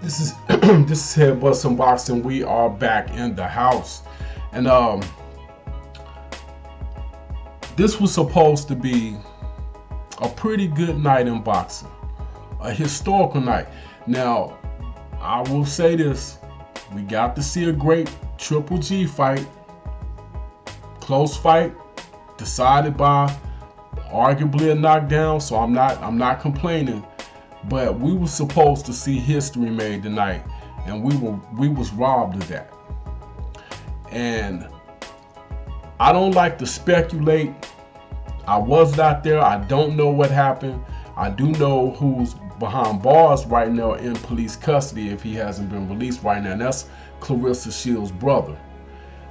This is this is Head Bust Unboxing. We are back in the house, and this was supposed to be a pretty good night in boxing, a historical night. Now, I will say this: we got to see a great Triple G fight, close fight, decided by arguably a knockdown. So I'm not complaining. But we were supposed to see history made tonight, and we was robbed of that. And I don't like to speculate. I was not there. I don't know what happened. I do know who's behind bars right now in police custody if he hasn't been released right now, and that's Claressa Shields' brother.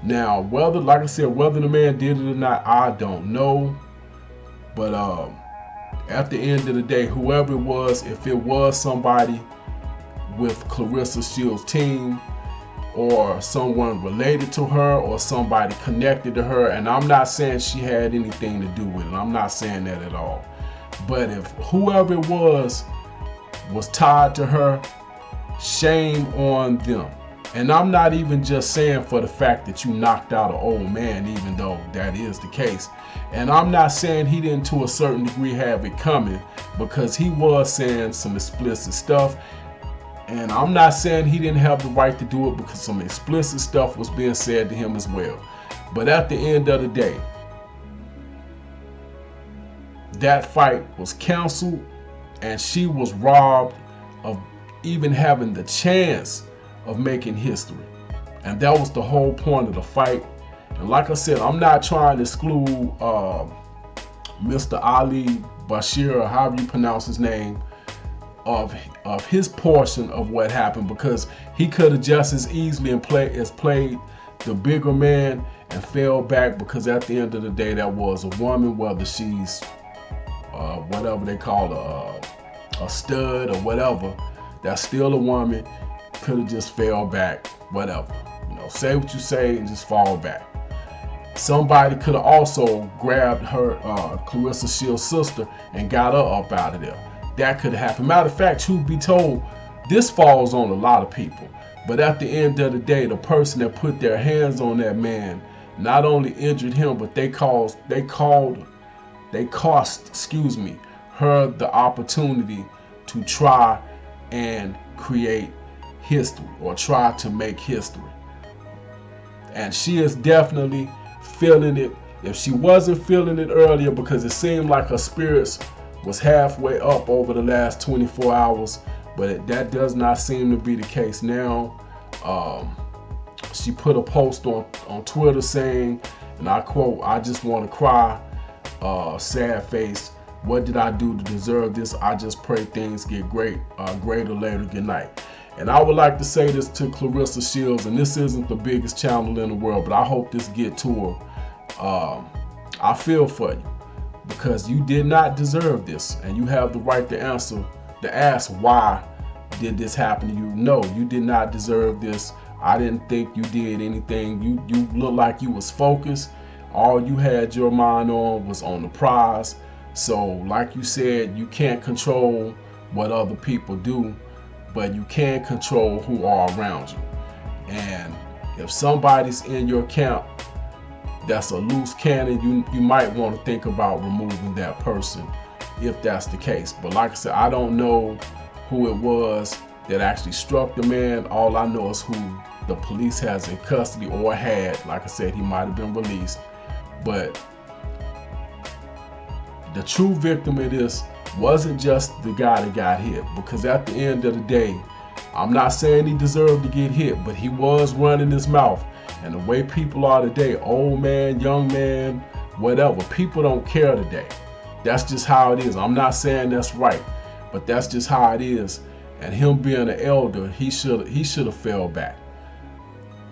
Now, whether, like I said, whether the man did it or not, I don't know. But at the end of the day, whoever it was, if it was somebody with Claressa Shields' team or someone related to her or somebody connected to her, and I'm not saying she had anything to do with it. I'm not saying that at all. But if whoever it was tied to her, shame on them. And I'm not even just saying for the fact that you knocked out an old man, even though that is the case. And I'm not saying he didn't to a certain degree have it coming, because he was saying some explicit stuff. And I'm not saying he didn't have the right to do it, because some explicit stuff was being said to him as well. But at the end of the day, that fight was canceled, and she was robbed of even having the chance of making history. And that was the whole point of the fight. And like I said, I'm not trying to exclude Mr. Ali Bashir, or however you pronounce his name, of his portion of what happened, because he could have just as easily played the bigger man and fell back, because at the end of the day, that was a woman, whether she's whatever they call a stud or whatever, that's still a woman. Could have just fell back, whatever. You know, say what you say and just fall back. Somebody could have also grabbed her, Claressa Shields' sister, and got her up out of there. That could have happened. Matter of fact, truth be told, this falls on a lot of people. But at the end of the day, the person that put their hands on that man not only injured him, but they cost, her the opportunity to try and create history, or try to make history. And she is definitely feeling it. If she wasn't feeling it earlier, because it seemed like her spirits was halfway up over the last 24 hours, but that does not seem to be the case now. She put a post on Twitter saying, and I quote, "I just want to cry, sad face. What did I do to deserve this? I just pray things get greater later. Good night." And I would like to say this to Claressa Shields, and this isn't the biggest channel in the world, but I hope this get to her. I feel for you, because you did not deserve this, and you have the right to ask why did this happen to you. No, you did not deserve this. I didn't think you did anything. You look like you was focused. All you had your mind on was on the prize. So like you said, you can't control what other people do, but you can control who are around you. And if somebody's in your camp that's a loose cannon, you might want to think about removing that person if that's the case. But like I said, I don't know who it was that actually struck the man. All I know is who the police has in custody, or had. Like I said, he might have been released. But the true victim of this wasn't just the guy that got hit, because at the end of the day, I'm not saying he deserved to get hit, but he was running his mouth. And the way people are today, old man, young man, whatever, people don't care today. That's just how it is. I'm not saying that's right, but that's just how it is. And him being an elder, he should have fell back.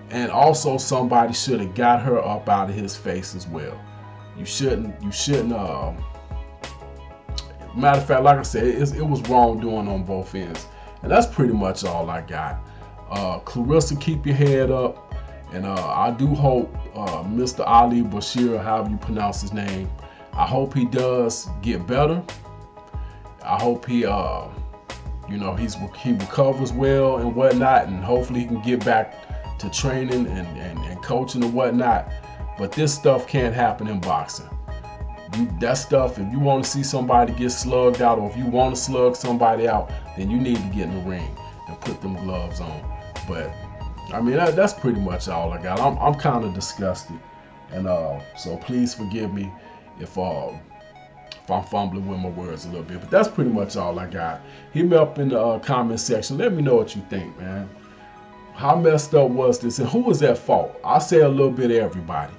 And also, somebody should have got her up out of his face as well. You shouldn't matter of fact, like I said, it was wrongdoing on both ends. And that's pretty much all I got. Claressa, keep your head up. And I do hope Mr. Ali Bashir, however you pronounce his name, I hope he does get better. I hope he You know, he recovers well and whatnot, and hopefully he can get back to training and coaching and whatnot. But this stuff can't happen in boxing. That stuff, if you want to see somebody get slugged out, or if you want to slug somebody out, then you need to get in the ring and put them gloves on. But I mean, that's pretty much all I got. I'm kind of disgusted, and so please forgive me if I'm fumbling with my words a little bit. But that's pretty much all I got. Hit me up in the comment section. Let me know what you think, man. How messed up was this, and who was at fault? I say a little bit of everybody.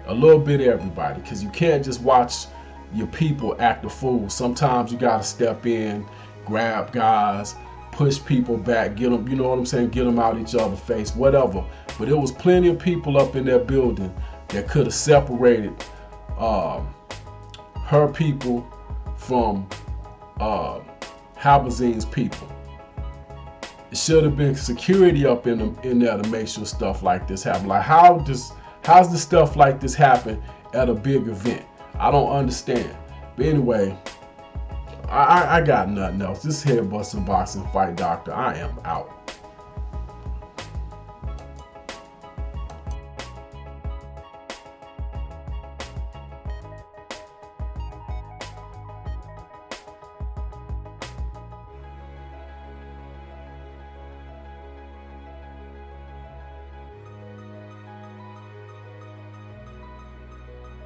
A little bit of everybody, because you can't just watch your people act a fool. Sometimes you got to step in, grab guys, push people back, get them, you know what I'm saying, get them out each other's face, whatever. But there was plenty of people up in that building that could have separated her people from Habazin's people. It should have been security up in there to make sure stuff like this happen. Like, how's the stuff like this happen at a big event? I don't understand. But anyway, I got nothing else. This is Head Busting Boxing Fight Doctor. I am out.